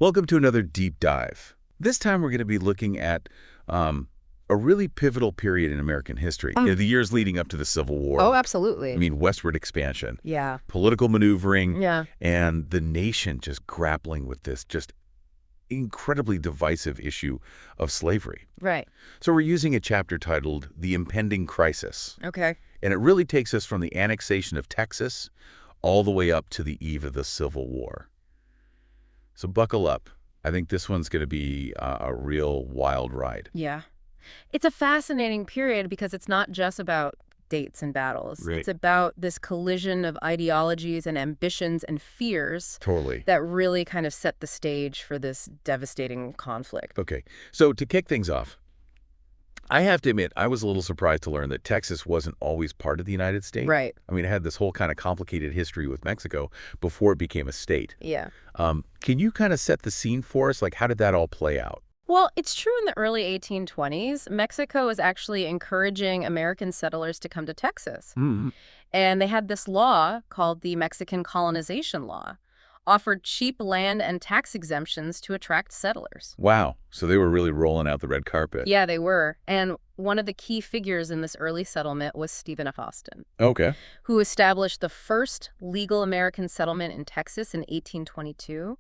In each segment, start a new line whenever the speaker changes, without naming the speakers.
Welcome to another deep dive. This time we're going to be looking at a really pivotal period in American history, the years leading up to the Civil War.
Oh, absolutely.
I mean, westward expansion,
Yeah.
political maneuvering,
Yeah.
and the nation just grappling with this just incredibly divisive issue of slavery.
Right.
So we're using a chapter titled The Impending Crisis,
Okay.
and it really takes us from the annexation of Texas all the way up to the eve of the Civil War. So buckle up. I think this one's going to be a real wild ride.
Yeah. It's a fascinating period because it's not just about dates and battles.
Right.
It's about this collision of ideologies and ambitions and fears
Totally.
that really kind of set the stage for this devastating conflict.
Okay, so to kick things off, I have to admit, I was a little surprised to learn that Texas wasn't always part of the United States.
Right.
I mean, it had this whole kind of complicated history with Mexico before it became a state.
Yeah.
Can you kind of set the scene for us? Like, how did that all play out?
Well, it's true in the early 1820s, Mexico was actually encouraging American settlers to come to Texas. And they had this law called the Mexican Colonization Law, offered cheap land and tax exemptions to attract settlers.
Wow. So they were really rolling out the red carpet.
Yeah, they were. And one of the key figures in this early settlement was Stephen F. Austin,
Okay.
who established the first legal American settlement in Texas in 1822.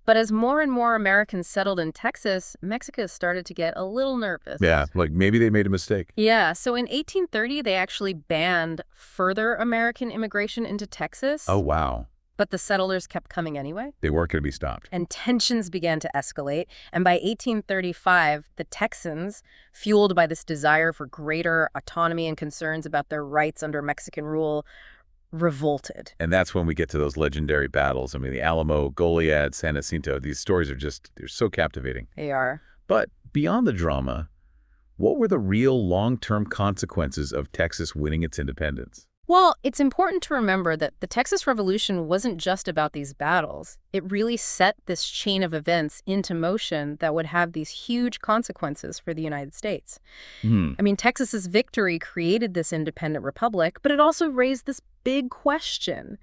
But as more and more Americans settled in Texas, Mexico started to get a little nervous.
Yeah, like maybe they made a mistake.
Yeah, so in 1830, they actually banned further American immigration into Texas.
Oh, wow.
But the settlers kept coming anyway.
They weren't going to be stopped.
And tensions began to escalate. And by 1835, the Texans, fueled by this desire for greater autonomy and concerns about their rights under Mexican rule, revolted.
And that's when we get to those legendary battles. I mean, the Alamo, Goliad, San Jacinto, these stories are just, they're so captivating.
They are.
But beyond the drama, what were the real long-term consequences of Texas winning its independence?
Well, it's important to remember that the Texas Revolution wasn't just about these battles. It really set this chain of events into motion that would have these huge consequences for the United States. I mean, Texas's victory created this independent republic, but it also raised this big question.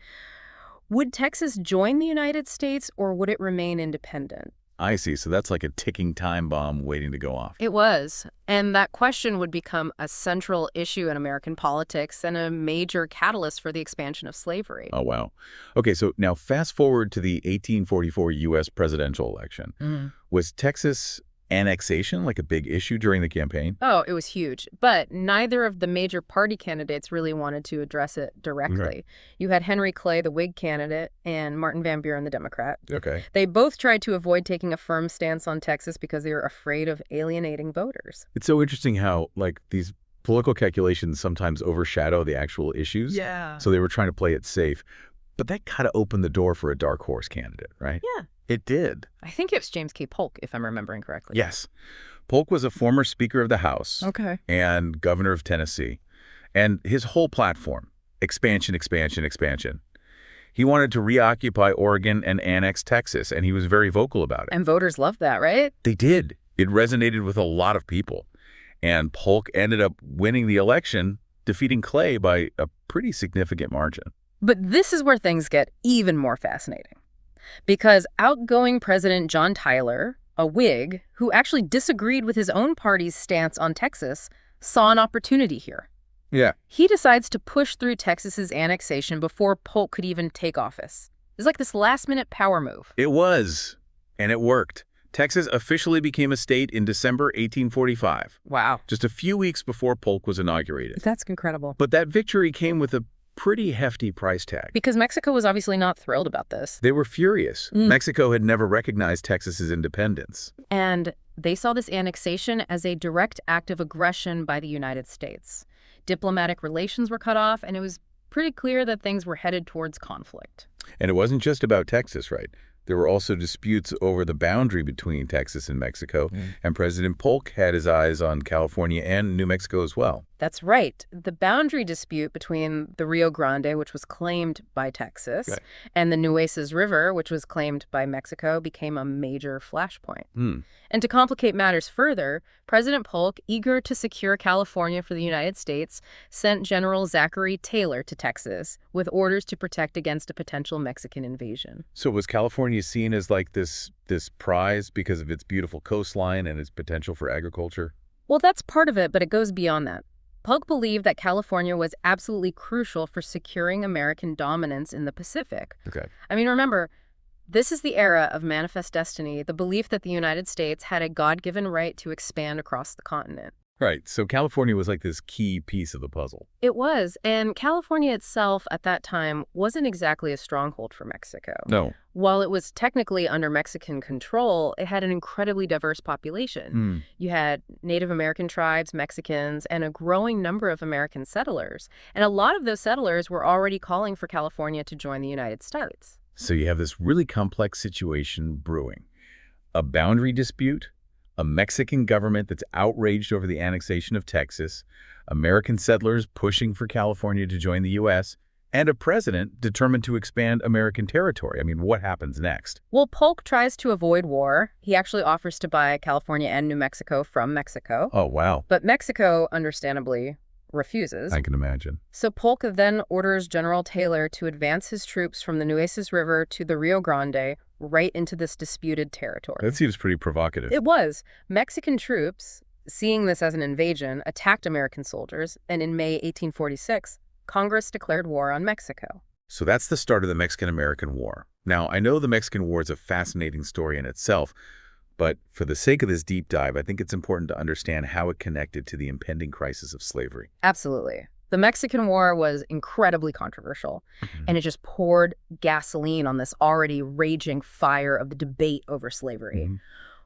Would Texas join the United States or would it remain independent?
I see. So that's like a ticking time bomb waiting to go off.
It was. And that question would become a central issue in American politics and a major catalyst for the expansion of slavery.
Oh, wow. Okay, so now fast forward to the 1844 U.S. presidential election. Was Texas annexation like a big issue during the campaign?
Oh, it was huge. But neither of the major party candidates really wanted to address it directly.
Right.
You had Henry Clay, the Whig candidate, and Martin Van Buren, the Democrat.
Okay.
They both tried to avoid taking a firm stance on Texas because they were afraid of alienating voters.
It's so interesting how, like, these political calculations sometimes overshadow the actual issues.
Yeah.
So they were trying to play it safe. But that kind of opened the door for a dark horse candidate, right?
Yeah.
It did.
I think it was James K. Polk, if I'm remembering correctly.
Yes. Polk was a former Speaker of the House and governor of Tennessee. And his whole platform, expansion, expansion, expansion. He wanted to reoccupy Oregon and annex Texas, and he was very vocal about it.
And voters loved that, right?
They did. It resonated with a lot of people. And Polk ended up winning the election, defeating Clay by a pretty significant margin.
But this is where things get even more fascinating. Because outgoing President John Tyler, a Whig, who actually disagreed with his own party's stance on Texas, saw an opportunity here.
Yeah.
He decides to push through Texas's annexation before Polk could even take office. It's like this last-minute power move.
It was. And it worked. Texas officially became a state in December 1845.
Wow.
Just a few weeks before Polk was inaugurated.
That's incredible.
But that victory came with a pretty hefty price tag.
Because Mexico was obviously not thrilled about this.
They were furious. Mexico had never recognized Texas's independence.
And they saw this annexation as a direct act of aggression by the United States. Diplomatic relations were cut off, and it was pretty clear that things were headed towards conflict.
And it wasn't just about Texas, right? There were also disputes over the boundary between Texas and Mexico, and President Polk had his eyes on California and New Mexico as well.
That's right. The boundary dispute between the Rio Grande, which was claimed by Texas,
Okay.
and the Nueces River, which was claimed by Mexico, became a major flashpoint.
Hmm.
And to complicate matters further, President Polk, eager to secure California for the United States, sent General Zachary Taylor to Texas with orders to protect against a potential Mexican invasion.
So was California seen as like this prize because of its beautiful coastline and its potential for agriculture?
Well, that's part of it, but it goes beyond that. Polk believed that California was absolutely crucial for securing American dominance in the Pacific.
Okay.
I mean, remember, this is the era of manifest destiny, the belief that the United States had a God-given right to expand across the continent.
Right. So California was like this key piece of the puzzle.
It was, and California itself at that time wasn't exactly a stronghold for Mexico.
No.
While it was technically under Mexican control, it had an incredibly diverse population.
Hmm.
You had Native American tribes, Mexicans, and a growing number of American settlers. And a lot of those settlers were already calling for California to join the United States.
So you have this really complex situation brewing. A boundary dispute, a Mexican government that's outraged over the annexation of Texas, American settlers pushing for California to join the U.S., and a president determined to expand American territory. I mean, what happens next?
Well, Polk tries to avoid war. He actually offers to buy California and New Mexico from Mexico.
Oh, wow.
But Mexico, understandably, refuses.
I can imagine.
So Polk then orders General Taylor to advance his troops from the Nueces River to the Rio Grande, right into this disputed territory.
That seems pretty provocative.
It was. Mexican troops, seeing this as an invasion, attacked American soldiers, and in May 1846, Congress declared war on Mexico.
So that's the start of the Mexican-American War. Now, I know the Mexican War is a fascinating story in itself, but for the sake of this deep dive, I think it's important to understand how it connected to the impending crisis of slavery.
Absolutely. The Mexican War was incredibly controversial, and it just poured gasoline on this already raging fire of the debate over slavery.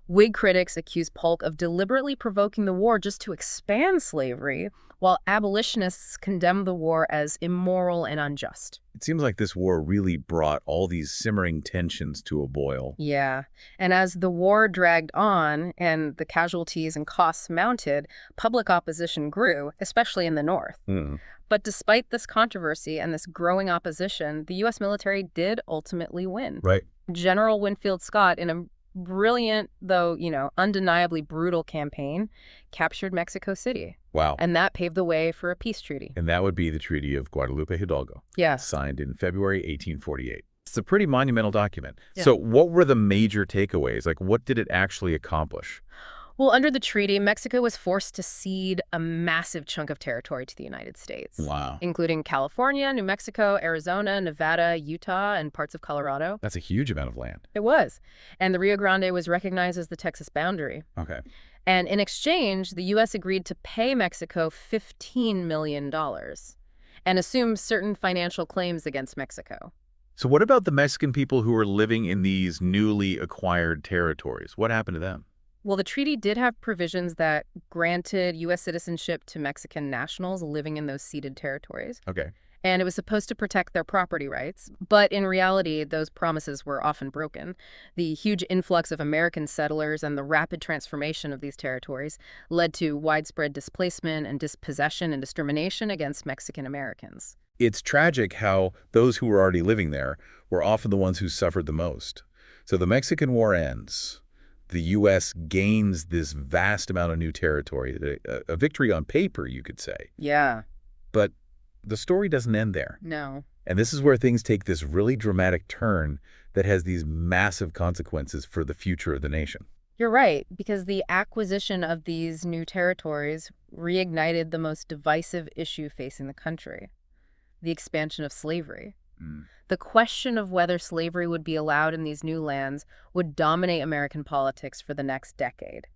Whig critics accused Polk of deliberately provoking the war just to expand slavery, while abolitionists condemned the war as immoral and unjust.
It seems like this war really brought all these simmering tensions to a boil.
Yeah, and as the war dragged on and the casualties and costs mounted, public opposition grew, especially in the North. But despite this controversy and this growing opposition, the U.S. military did ultimately win.
Right.
General Winfield Scott, in a brilliant, though, undeniably brutal campaign, captured Mexico City.
Wow.
And that paved the way for a peace treaty.
And that would be the Treaty of Guadalupe Hidalgo.
Yes.
Signed in February 1848. It's a pretty monumental document.
Yeah.
So what were the major takeaways? Like, what did it actually accomplish?
Well, under the treaty, Mexico was forced to cede a massive chunk of territory to the United States.
Wow.
Including California, New Mexico, Arizona, Nevada, Utah, and parts of Colorado.
That's a huge amount of land.
It was. And the Rio Grande was recognized as the Texas boundary.
Okay.
And in exchange, the U.S. agreed to pay Mexico $15 million and assumed certain financial claims against Mexico.
So what about the Mexican people who were living in these newly acquired territories? What happened to them?
Well, the treaty did have provisions that granted U.S. citizenship to Mexican nationals living in those ceded territories.
Okay.
And it was supposed to protect their property rights. But in reality, those promises were often broken. The huge influx of American settlers and the rapid transformation of these territories led to widespread displacement and dispossession and discrimination against Mexican Americans.
It's tragic how those who were already living there were often the ones who suffered the most. So the Mexican War ends. The U.S. gains this vast amount of new territory, a victory on paper, you could say.
Yeah.
But the story doesn't end there.
No.
And this is where things take this really dramatic turn that has these massive consequences for the future of the nation.
You're right, because the acquisition of these new territories reignited the most divisive issue facing the country, the expansion of slavery. The question of whether slavery would be allowed in these new lands would dominate American politics for the next decade,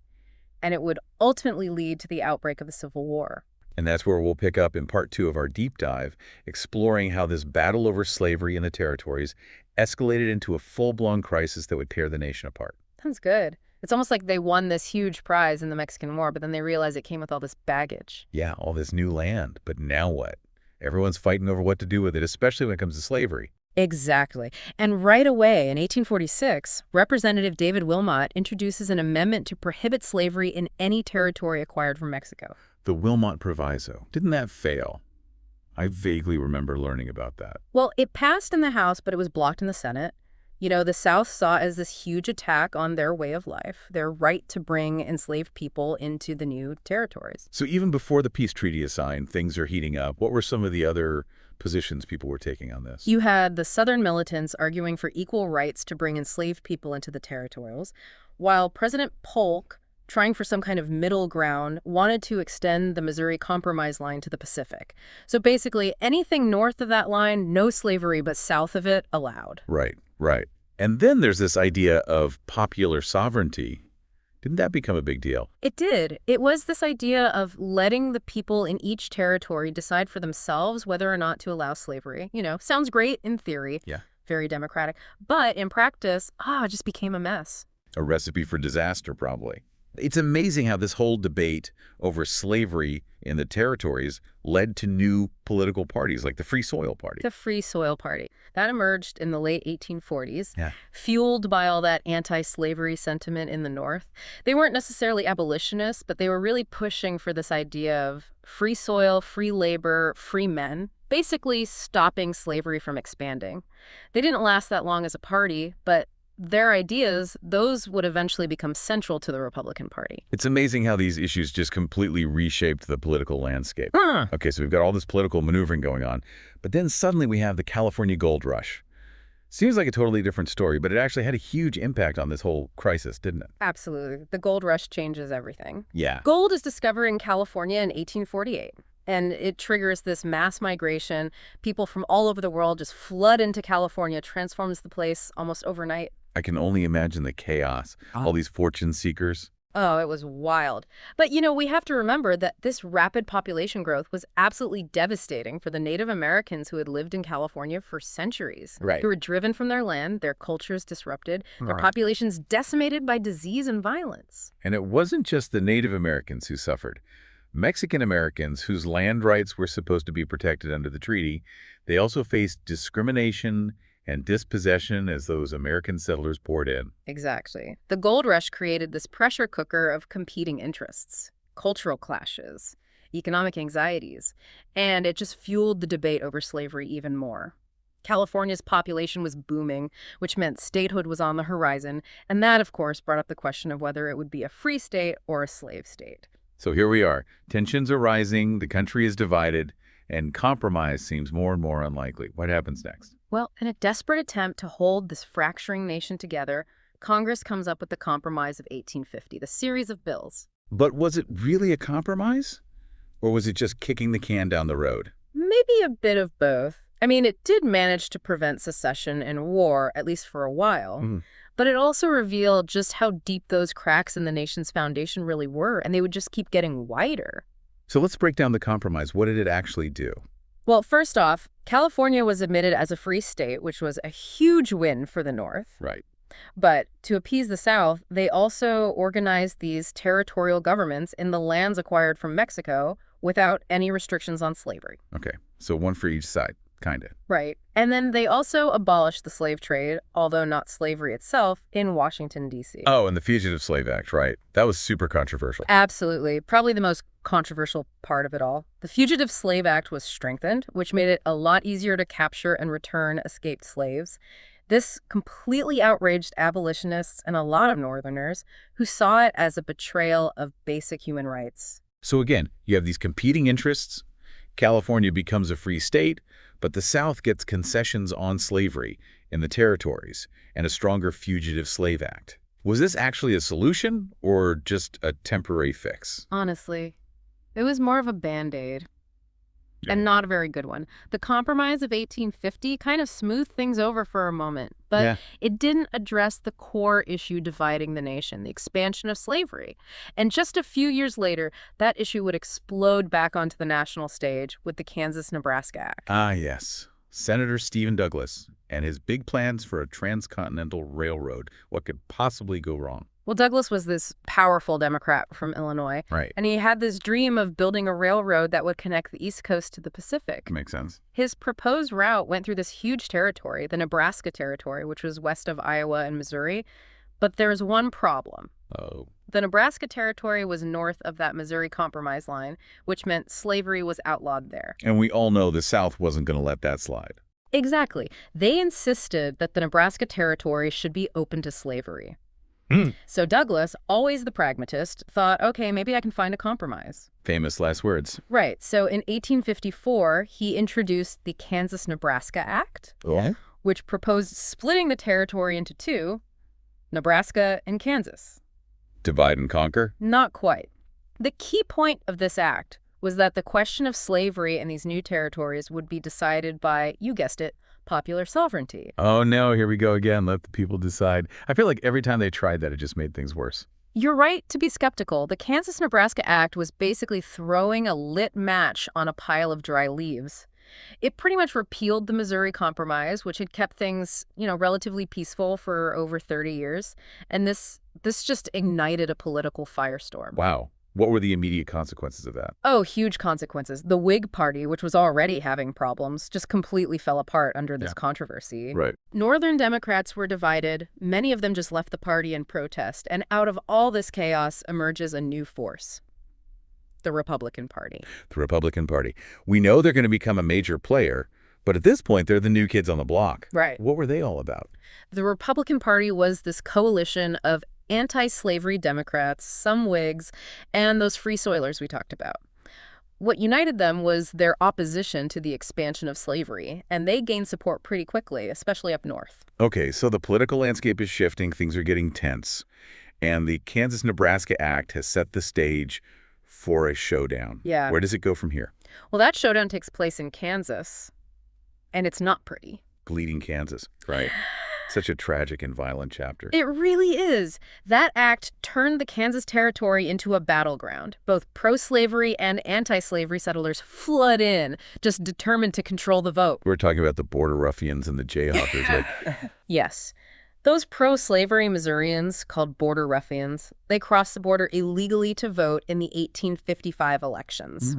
and it would ultimately lead to the outbreak of the Civil War.
And that's where we'll pick up in part 2 of our deep dive, exploring how this battle over slavery in the territories escalated into a full-blown crisis that would tear the nation apart.
Sounds good. It's almost like they won this huge prize in the Mexican War, but then they realized it came with all this baggage.
Yeah, all this new land, but now what? Everyone's fighting over what to do with it, especially when it comes to slavery.
Exactly. And right away, in 1846, Representative David Wilmot introduces an amendment to prohibit slavery in any territory acquired from Mexico.
The Wilmot Proviso. Didn't that fail? I vaguely remember learning about that.
Well, it passed in the House, but it was blocked in the Senate. The South saw it as this huge attack on their way of life, their right to bring enslaved people into the new territories.
So even before the peace treaty is signed, things are heating up. What were some of the other positions people were taking on this?
You had the Southern militants arguing for equal rights to bring enslaved people into the territorials, while President Polk, trying for some kind of middle ground, wanted to extend the Missouri Compromise line to the Pacific. So basically, anything north of that line, no slavery, but south of it, allowed.
Right, right. And then there's this idea of popular sovereignty. Didn't that become a big deal?
It did. It was this idea of letting the people in each territory decide for themselves whether or not to allow slavery. Sounds great in theory.
Yeah.
Very democratic. But in practice, it just became a mess.
A recipe for disaster, probably. It's amazing how this whole debate over slavery in the territories led to new political parties, like the Free Soil Party.
The Free Soil Party. That emerged in the late 1840s,
Yeah.
fueled by all that anti-slavery sentiment in the North. They weren't necessarily abolitionists, but they were really pushing for this idea of free soil, free labor, free men, basically stopping slavery from expanding. They didn't last that long as a party, but their ideas, those would eventually become central to the Republican Party.
It's amazing how these issues just completely reshaped the political landscape. Okay, so we've got all this political maneuvering going on, but then suddenly we have the California Gold Rush. Seems like a totally different story, but it actually had a huge impact on this whole crisis, didn't it?
Absolutely. The gold rush changes everything.
Yeah.
Gold is discovered in California in 1848. And it triggers this mass migration. People from all over the world just flood into California, transforms the place almost overnight.
I can only imagine the chaos, all these fortune seekers.
Oh, it was wild. But, we have to remember that this rapid population growth was absolutely devastating for the Native Americans who had lived in California for centuries.
Right.
They were driven from their land, their cultures disrupted, their populations decimated by disease and violence.
And it wasn't just the Native Americans who suffered. Mexican Americans, whose land rights were supposed to be protected under the treaty, they also faced discrimination and dispossession as those American settlers poured in.
Exactly. The gold rush created this pressure cooker of competing interests, cultural clashes, economic anxieties, and it just fueled the debate over slavery even more. California's population was booming, which meant statehood was on the horizon, and that, of course, brought up the question of whether it would be a free state or a slave state.
So here we are. Tensions are rising, the country is divided, and compromise seems more and more unlikely. What happens next?
Well, in a desperate attempt to hold this fracturing nation together, Congress comes up with the Compromise of 1850, the series of bills.
But was it really a compromise? Or was it just kicking the can down the road?
Maybe a bit of both. I mean, it did manage to prevent secession and war, at least for a while. But it also revealed just how deep those cracks in the nation's foundation really were, and they would just keep getting wider.
So let's break down the compromise. What did it actually do?
Well, first off, California was admitted as a free state, which was a huge win for the North.
Right.
But to appease the South, they also organized these territorial governments in the lands acquired from Mexico without any restrictions on slavery.
Okay, so one for each side, kind of.
Right. And then they also abolished the slave trade, although not slavery itself, in Washington, D.C.
Oh, and the Fugitive Slave Act, right. That was super controversial.
Absolutely. Probably the most controversial part of it all. The Fugitive Slave Act was strengthened, which made it a lot easier to capture and return escaped slaves. This completely outraged abolitionists and a lot of Northerners who saw it as a betrayal of basic human rights.
So again, you have these competing interests. California becomes a free state, but the South gets concessions on slavery in the territories and a stronger Fugitive Slave Act. Was this actually a solution or just a temporary fix?
Honestly, it was more of a Band-Aid. And not a very good one. The Compromise of 1850 kind of smoothed things over for a moment, but it didn't address the core issue dividing the nation, the expansion of slavery. And just a few years later, that issue would explode back onto the national stage with the Kansas-Nebraska Act.
Ah, yes. Senator Stephen Douglas and his big plans for a transcontinental railroad. What could possibly go wrong?
Well, Douglas was this powerful Democrat from Illinois.
Right.
And he had this dream of building a railroad that would connect the East Coast to the Pacific.
Makes sense.
His proposed route went through this huge territory, the Nebraska Territory, which was west of Iowa and Missouri. But there's one problem.
Oh.
The Nebraska Territory was north of that Missouri Compromise line, which meant slavery was outlawed there.
And we all know the South wasn't going to let that slide.
Exactly. They insisted that the Nebraska Territory should be open to slavery. So Douglas, always the pragmatist, thought, okay, maybe I can find a compromise.
Famous last words.
Right. So in 1854, he introduced the Kansas-Nebraska Act, which proposed splitting the territory into two, Nebraska and Kansas.
Divide and conquer?
Not quite. The key point of this act was that the question of slavery in these new territories would be decided by, you guessed it, popular sovereignty.
Oh, no, here we go again. Let the people decide. I feel like every time they tried that, it just made things worse.
You're right to be skeptical. The Kansas-Nebraska Act was basically throwing a lit match on a pile of dry leaves. It pretty much repealed the Missouri Compromise, which had kept things, relatively peaceful for over 30 years. And this just ignited a political firestorm.
Wow. What were the immediate consequences of that?
Oh, huge consequences. The Whig Party, which was already having problems, just completely fell apart under this controversy.
Right.
Northern Democrats were divided. Many of them just left the party in protest. And out of all this chaos emerges a new force. The Republican Party.
The Republican Party. We know they're going to become a major player, but at this point, they're the new kids on the block.
Right.
What were they all about?
The Republican Party was this coalition of anti-slavery Democrats, some Whigs, and those free soilers we talked about. What united them was their opposition to the expansion of slavery, and they gained support pretty quickly, especially up north.
Okay, so the political landscape is shifting, things are getting tense, and the Kansas-Nebraska Act has set the stage for a showdown.
Yeah.
Where does it go from here?
Well, that showdown takes place in Kansas, and it's not pretty.
Bleeding Kansas, right? Such a tragic and violent chapter.
It really is. That act turned the Kansas Territory into a battleground. Both pro-slavery and anti-slavery settlers flood in, just determined to control the vote.
We're talking about the border ruffians and the Jayhawkers, right?
Yes. Those pro-slavery Missourians, called border ruffians, they crossed the border illegally to vote in the 1855 elections,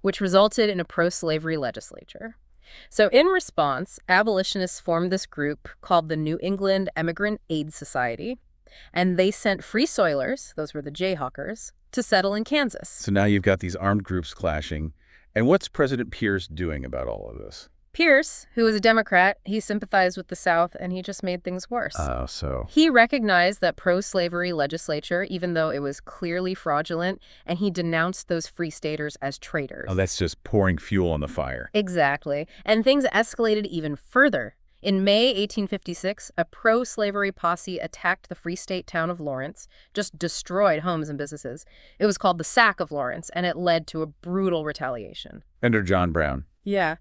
which resulted in a pro-slavery legislature. So in response, abolitionists formed this group called the New England Emigrant Aid Society, and they sent free soilers, those were the Jayhawkers, to settle in Kansas.
So now you've got these armed groups clashing. And what's President Pierce doing about all of this?
Pierce, who was a Democrat, he sympathized with the South, and he just made things worse.
Oh, so.
He recognized that pro-slavery legislature, even though it was clearly fraudulent, and he denounced those free staters as traitors.
Oh, that's just pouring fuel on the fire.
Exactly. And things escalated even further. In May 1856, a pro-slavery posse attacked the Free State town of Lawrence, just destroyed homes and businesses. It was called the Sack of Lawrence, and it led to a brutal retaliation.
Under John Brown.
Yeah.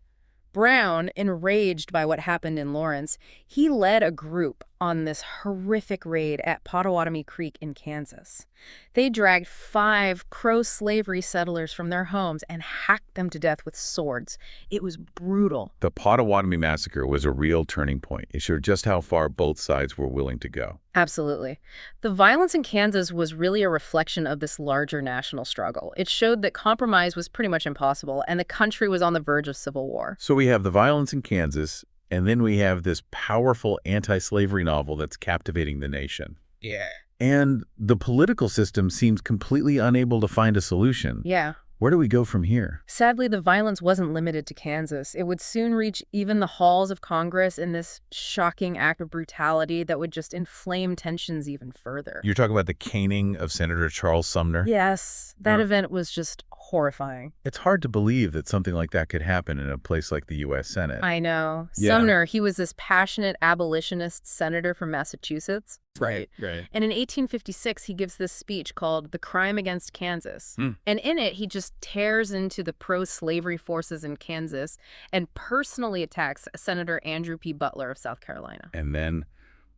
Brown, enraged by what happened in Lawrence, he led a group on this horrific raid at Pottawatomie Creek in Kansas. They dragged 5 pro-slavery settlers from their homes and hacked them to death with swords. It was brutal.
The Pottawatomie Massacre was a real turning point. It showed just how far both sides were willing to go.
Absolutely. The violence in Kansas was really a reflection of this larger national struggle. It showed that compromise was pretty much impossible, and the country was on the verge of civil war.
So we have the violence in Kansas, and then we have this powerful anti-slavery novel that's captivating the nation.
Yeah.
And the political system seems completely unable to find a solution.
Yeah.
Where do we go from here?
Sadly, the violence wasn't limited to Kansas. It would soon reach even the halls of Congress in this shocking act of brutality that would just inflame tensions even further.
You're talking about the caning of Senator Charles Sumner?
Yes, that event was just horrifying.
It's hard to believe that something like that could happen in a place like the U.S. Senate.
I know.
Yeah.
Sumner, he was this passionate abolitionist senator from Massachusetts.
Right.
And in 1856, he gives this speech called The Crime Against Kansas. And in it, he just tears into the pro-slavery forces in Kansas and personally attacks Senator Andrew P. Butler of South Carolina.
And then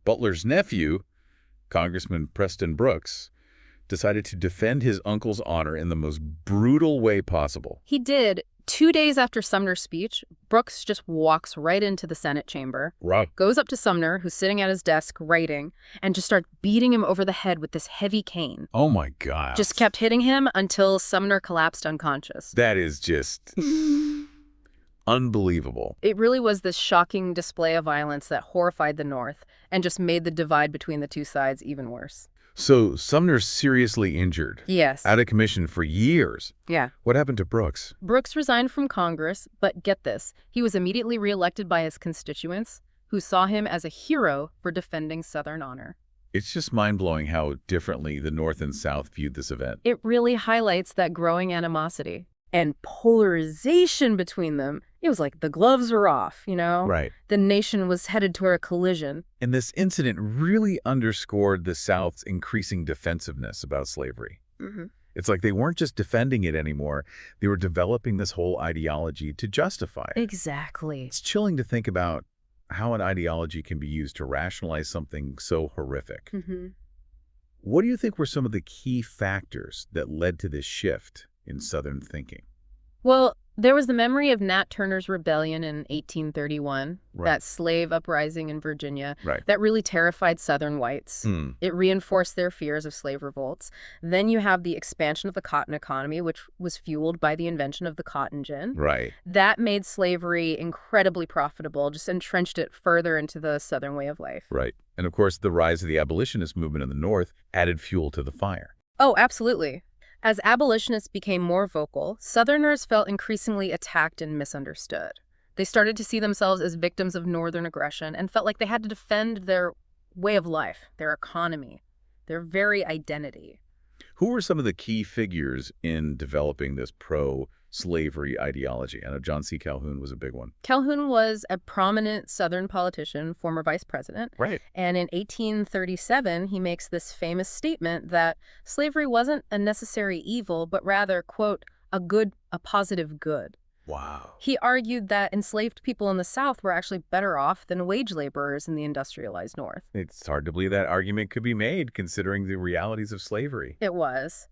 Butler's nephew, Congressman Preston Brooks, decided to defend his uncle's honor in the most brutal way possible.
He did. 2 days after Sumner's speech, Brooks just walks right into the Senate chamber, goes up to Sumner, who's sitting at his desk writing, and just starts beating him over the head with this heavy cane.
Oh, my God.
Just kept hitting him until Sumner collapsed unconscious.
That is just unbelievable.
It really was this shocking display of violence that horrified the North and just made the divide between the two sides even worse.
So Sumner's seriously injured,
Yes.
out of commission for years.
Yeah.
What happened to Brooks?
Brooks resigned from Congress, but get this, he was immediately reelected by his constituents, who saw him as a hero for defending Southern honor.
It's just mind-blowing how differently the North and South viewed this event.
It really highlights that growing animosity and polarization between them. It was like the gloves were off, you know?
Right.
The nation was headed toward a collision.
And this incident really underscored the South's increasing defensiveness about slavery.
Mm-hmm.
It's like they weren't just defending it anymore. They were developing this whole ideology to justify it.
Exactly.
It's chilling to think about how an ideology can be used to rationalize something so horrific.
Mm-hmm.
What do you think were some of the key factors that led to this shift in Southern thinking?
Well, there was the memory of Nat Turner's rebellion in 1831,
Right.
that slave uprising in Virginia,
Right.
that really terrified Southern whites. It reinforced their fears of slave revolts. Then you have the expansion of the cotton economy, which was fueled by the invention of the cotton gin.
Right.
That made slavery incredibly profitable, just entrenched it further into the Southern way of life.
Right. And of course, the rise of the abolitionist movement in the North added fuel to the fire.
Oh, absolutely. As abolitionists became more vocal, Southerners felt increasingly attacked and misunderstood. They started to see themselves as victims of Northern aggression and felt like they had to defend their way of life, their economy, their very identity.
Who were some of the key figures in developing this pro-slavery ideology? I know John C. Calhoun was a big one.
Calhoun was a prominent Southern politician, former vice president.
Right.
And in 1837, he makes this famous statement that slavery wasn't a necessary evil, but rather, quote, a positive good.
Wow.
He argued that enslaved people in the South were actually better off than wage laborers in the industrialized North.
It's hard to believe that argument could be made considering the realities of slavery.
It was.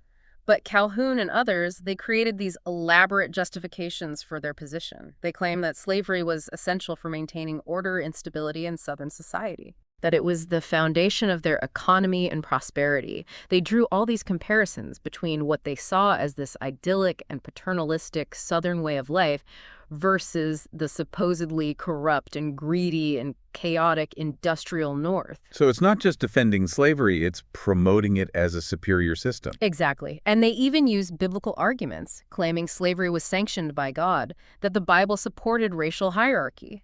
But Calhoun and others, they created these elaborate justifications for their position. They claimed that slavery was essential for maintaining order and stability in Southern society, that it was the foundation of their economy and prosperity. They drew all these comparisons between what they saw as this idyllic and paternalistic Southern way of life versus the supposedly corrupt and greedy and chaotic industrial North.
So it's not just defending slavery, it's promoting it as a superior system.
Exactly. And they even used biblical arguments, claiming slavery was sanctioned by God, that the Bible supported racial hierarchy.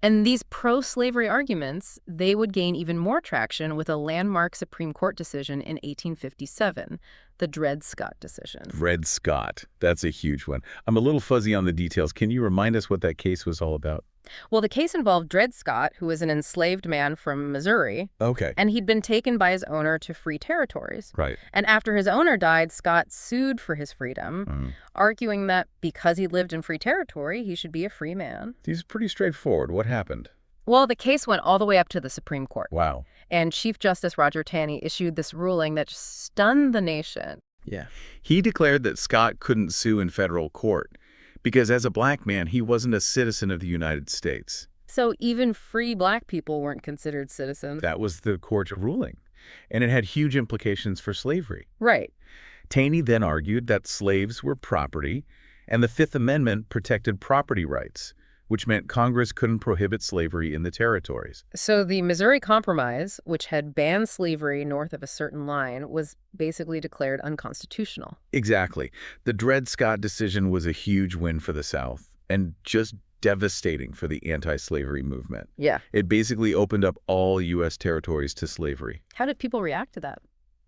And these pro-slavery arguments, they would gain even more traction with a landmark Supreme Court decision in 1857, the Dred Scott decision.
Dred Scott. That's a huge one. I'm a little fuzzy on the details. Can you remind us what that case was all about?
Well, the case involved Dred Scott, who was an enslaved man from Missouri.
Okay.
And he'd been taken by his owner to free territories.
Right.
And after his owner died, Scott sued for his freedom, arguing that because he lived in free territory, he should be a free man.
These are pretty straightforward. What happened?
Well, the case went all the way up to the Supreme Court.
Wow.
And Chief Justice Roger Taney issued this ruling that just stunned the nation.
Yeah. He declared that Scott couldn't sue in federal court because as a black man, he wasn't a citizen of the United States.
So even free black people weren't considered citizens.
That was the court's ruling, and it had huge implications for slavery.
Right.
Taney then argued that slaves were property, and the Fifth Amendment protected property rights, which meant Congress couldn't prohibit slavery in the territories.
So the Missouri Compromise, which had banned slavery north of a certain line, was basically declared unconstitutional.
Exactly. The Dred Scott decision was a huge win for the South, and just devastating for the anti-slavery movement.
Yeah.
It basically opened up all U.S. territories to slavery.
How did people react to that?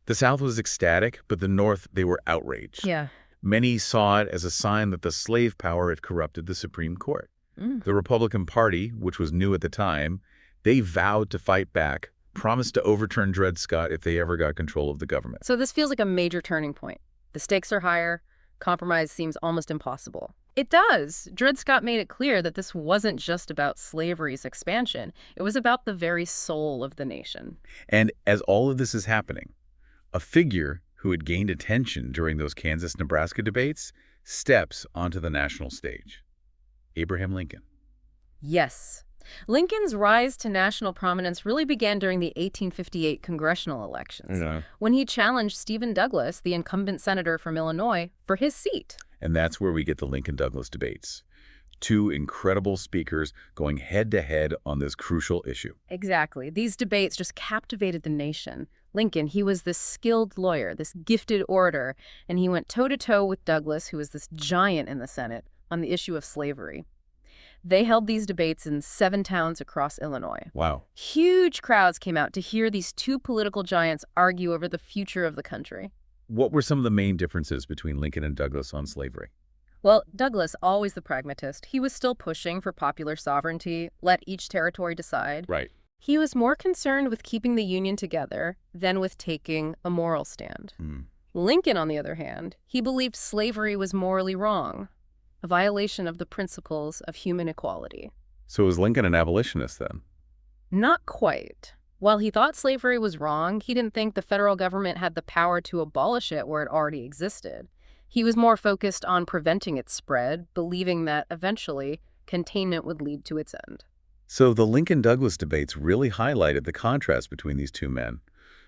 The South was ecstatic, but the North, they were outraged.
Yeah.
Many saw it as a sign that the slave power had corrupted the Supreme Court. The Republican Party, which was new at the time, they vowed to fight back, promised to overturn Dred Scott if they ever got control of the government.
So this feels like a major turning point. The stakes are higher. Compromise seems almost impossible. It does. Dred Scott made it clear that this wasn't just about slavery's expansion. It was about the very soul of the nation.
And as all of this is happening, a figure who had gained attention during those Kansas-Nebraska debates steps onto the national stage. Abraham Lincoln.
Yes. Lincoln's rise to national prominence really began during the 1858 congressional elections, when he challenged Stephen Douglas, the incumbent senator from Illinois, for his seat.
And that's where we get the Lincoln-Douglas debates. Two incredible speakers going head-to-head on this crucial issue.
Exactly. These debates just captivated the nation. Lincoln, he was this skilled lawyer, this gifted orator, and he went toe-to-toe with Douglas, who was this giant in the Senate, on the issue of slavery. They held these debates in 7 towns across Illinois.
Wow.
Huge crowds came out to hear these two political giants argue over the future of the country.
What were some of the main differences between Lincoln and Douglas on slavery?
Well, Douglas, always the pragmatist, he was still pushing for popular sovereignty, let each territory decide.
Right.
He was more concerned with keeping the Union together than with taking a moral stand. Lincoln, on the other hand, he believed slavery was morally wrong, a violation of the principles of human equality.
So was Lincoln an abolitionist then?
Not quite. While he thought slavery was wrong, he didn't think the federal government had the power to abolish it where it already existed. He was more focused on preventing its spread, believing that eventually containment would lead to its end.
So the Lincoln-Douglas debates really highlighted the contrast between these two men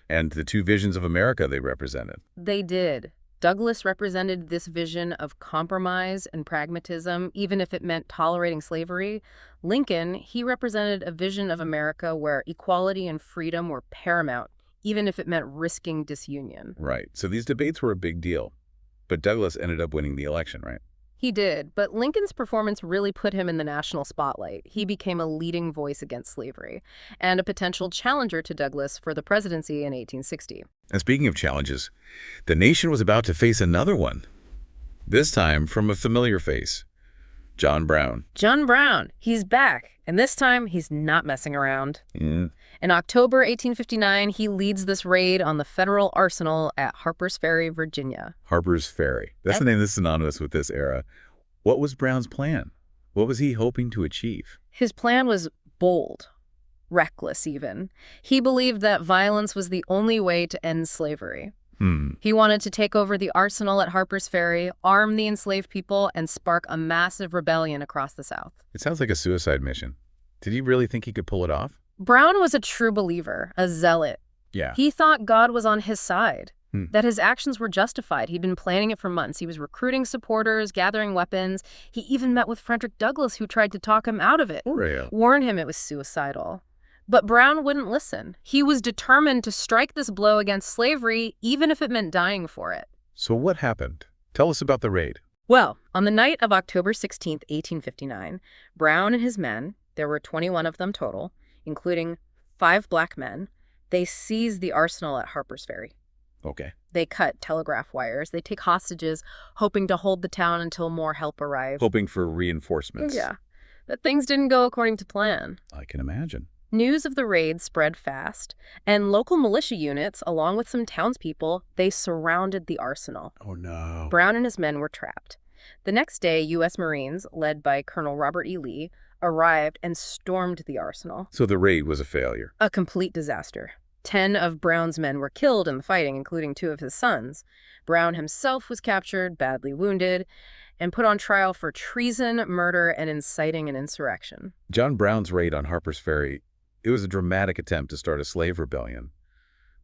and the two visions of America they represented.
They did. Douglas represented this vision of compromise and pragmatism, even if it meant tolerating slavery. Lincoln, he represented a vision of America where equality and freedom were paramount, even if it meant risking disunion.
Right. So these debates were a big deal. But Douglas ended up winning the election, right?
He did, but Lincoln's performance really put him in the national spotlight. He became a leading voice against slavery and a potential challenger to Douglas for the presidency in 1860.
And speaking of challenges, the nation was about to face another one. This time from a familiar face, John Brown.
John Brown, he's back, and this time he's not messing around.
Yeah.
In October 1859, he leads this raid on the federal arsenal at Harper's Ferry, Virginia.
Harper's Ferry. That's the name that's synonymous with this era. What was Brown's plan? What was he hoping to achieve?
His plan was bold, reckless even. He believed that violence was the only way to end slavery. He wanted to take over the arsenal at Harper's Ferry, arm the enslaved people, and spark a massive rebellion across the South.
It sounds like a suicide mission. Did he really think he could pull it off?
Brown was a true believer, a zealot.
Yeah.
He thought God was on his side, that his actions were justified. He'd been planning it for months. He was recruiting supporters, gathering weapons. He even met with Frederick Douglass, who tried to talk him out of it, warned him it was suicidal. But Brown wouldn't listen. He was determined to strike this blow against slavery, even if it meant dying for it.
So what happened? Tell us about the raid.
Well, on the night of October 16th, 1859, Brown and his men, there were 21 of them total, including 5 black men, they seized the arsenal at Harper's Ferry.
Okay.
They cut telegraph wires. They take hostages, hoping to hold the town until more help arrived.
Hoping for reinforcements.
Yeah. But things didn't go according to plan.
I can imagine.
News of the raid spread fast, and local militia units, along with some townspeople, they surrounded the arsenal.
Oh, no.
Brown and his men were trapped. The next day, U.S. Marines, led by Colonel Robert E. Lee, arrived and stormed the arsenal.
So the raid was a failure.
A complete disaster. 10 of Brown's men were killed in the fighting, including 2 of his sons. Brown himself was captured, badly wounded, and put on trial for treason, murder, and inciting an insurrection.
John Brown's raid on Harper's Ferry, it was a dramatic attempt to start a slave rebellion,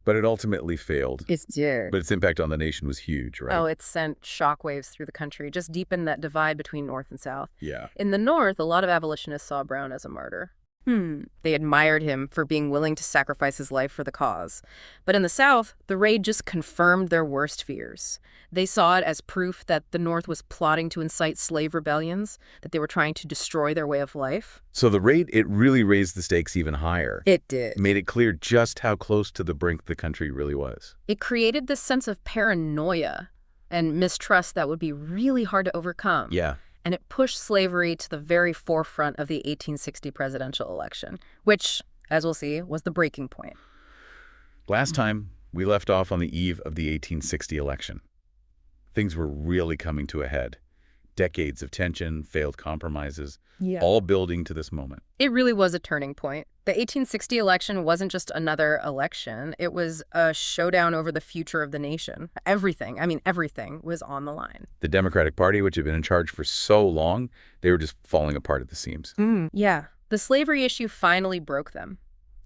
but it ultimately failed.
It did.
But its impact on the nation was huge, right?
Oh, it sent shockwaves through the country, just deepened that divide between North and South.
Yeah.
In the North, a lot of abolitionists saw Brown as a martyr. They admired him for being willing to sacrifice his life for the cause. But in the South, the raid just confirmed their worst fears. They saw it as proof that the North was plotting to incite slave rebellions, that they were trying to destroy their way of life.
So the raid, it really raised the stakes even higher.
It did.
Made it clear just how close to the brink the country really was.
It created this sense of paranoia and mistrust that would be really hard to overcome.
Yeah.
And it pushed slavery to the very forefront of the 1860 presidential election, which, as we'll see, was the breaking point.
Last time, we left off on the eve of the 1860 election. Things were really coming to a head. Decades of tension, failed compromises, all building to this moment.
It really was a turning point. The 1860 election wasn't just another election. It was a showdown over the future of the nation. Everything was on the line.
The Democratic Party, which had been in charge for so long, they were just falling apart at the seams.
Yeah. The slavery issue finally broke them.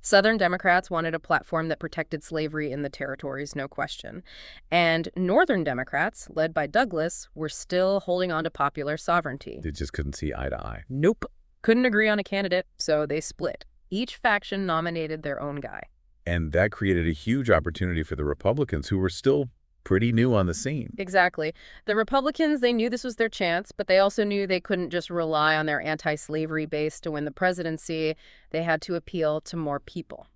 Southern Democrats wanted a platform that protected slavery in the territories, no question. And Northern Democrats, led by Douglas, were still holding on to popular sovereignty.
They just couldn't see eye to eye.
Nope. Couldn't agree on a candidate, so they split. Each faction nominated their own guy.
And that created a huge opportunity for the Republicans, who were still pretty new on the scene.
Exactly. The Republicans, they knew this was their chance, but they also knew they couldn't just rely on their anti-slavery base to win the presidency. They had to appeal to more people.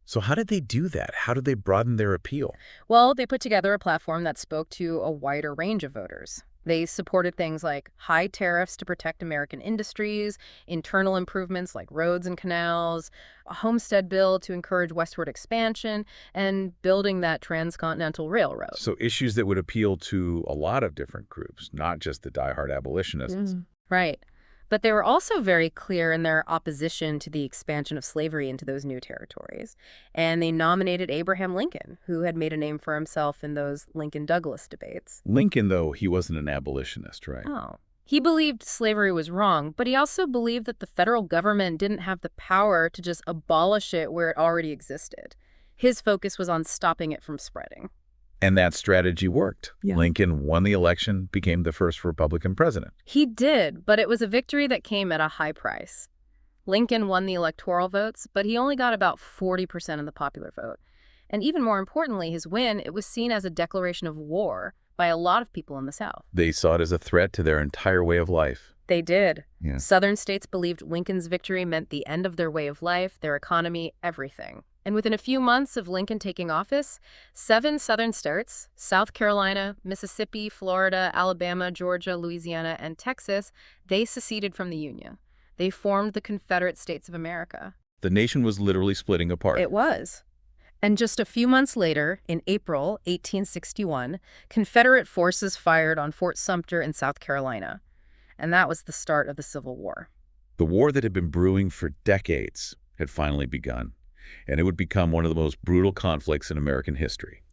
So how did they do that? How did they broaden their appeal?
Well, they put together a platform that spoke to a wider range of voters. They supported things like high tariffs to protect American industries, internal improvements like roads and canals, a homestead bill to encourage westward expansion, and building that transcontinental railroad.
So issues that would appeal to a lot of different groups, not just the diehard abolitionists.
Right. But they were also very clear in their opposition to the expansion of slavery into those new territories. And they nominated Abraham Lincoln, who had made a name for himself in those Lincoln-Douglas debates.
Lincoln, though, he wasn't an abolitionist, right?
Oh. He believed slavery was wrong, but he also believed that the federal government didn't have the power to just abolish it where it already existed. His focus was on stopping it from spreading.
And that strategy worked.
Yeah.
Lincoln won the election, became the first Republican president.
He did, but it was a victory that came at a high price. Lincoln won the electoral votes, but he only got about 40% of the popular vote. And even more importantly, his win, it was seen as a declaration of war by a lot of people in the South.
They saw it as a threat to their entire way of life.
They did.
Yeah.
Southern states believed Lincoln's victory meant the end of their way of life, their economy, everything. And within a few months of Lincoln taking office, 7 Southern states, South Carolina, Mississippi, Florida, Alabama, Georgia, Louisiana, and Texas, they seceded from the Union. They formed the Confederate States of America.
The nation was literally splitting apart.
It was. And just a few months later, in April 1861, Confederate forces fired on Fort Sumter in South Carolina. And that was the start of the Civil War.
The war that had been brewing for decades had finally begun, and it would become one of the most brutal conflicts in American history.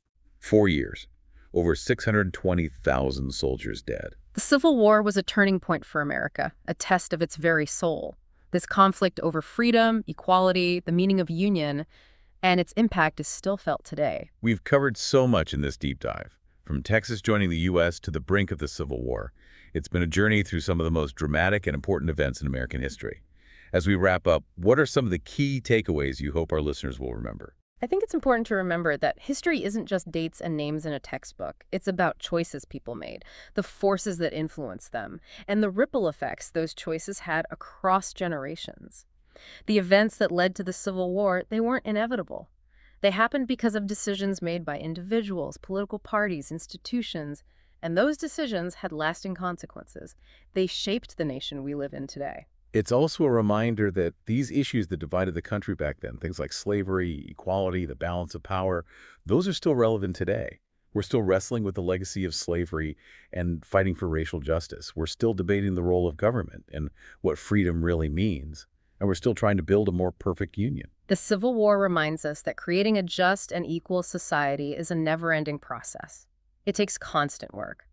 4 years, over 620,000 soldiers dead.
The Civil War was a turning point for America, a test of its very soul. This conflict over freedom, equality, the meaning of union, and its impact is still felt today.
We've covered so much in this deep dive, from Texas joining the U.S. to the brink of the Civil War. It's been a journey through some of the most dramatic and important events in American history. As we wrap up, what are some of the key takeaways you hope our listeners will remember?
I think it's important to remember that history isn't just dates and names in a textbook. It's about choices people made, the forces that influenced them, and the ripple effects those choices had across generations. The events that led to the Civil War, they weren't inevitable. They happened because of decisions made by individuals, political parties, institutions, and those decisions had lasting consequences. They shaped the nation we live in today.
It's also a reminder that these issues that divided the country back then, things like slavery, equality, the balance of power, those are still relevant today. We're still wrestling with the legacy of slavery and fighting for racial justice. We're still debating the role of government and what freedom really means. And we're still trying to build a more perfect union.
The Civil War reminds us that creating a just and equal society is a never-ending process. It takes constant work,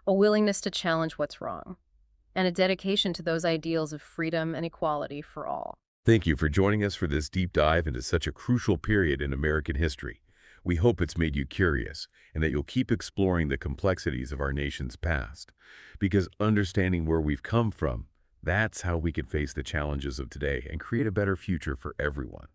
a willingness to challenge what's wrong, and a dedication to those ideals of freedom and equality for all.
Thank you for joining us for this deep dive into such a crucial period in American history. We hope it's made you curious and that you'll keep exploring the complexities of our nation's past. Because understanding where we've come from, that's how we can face the challenges of today and create a better future for everyone.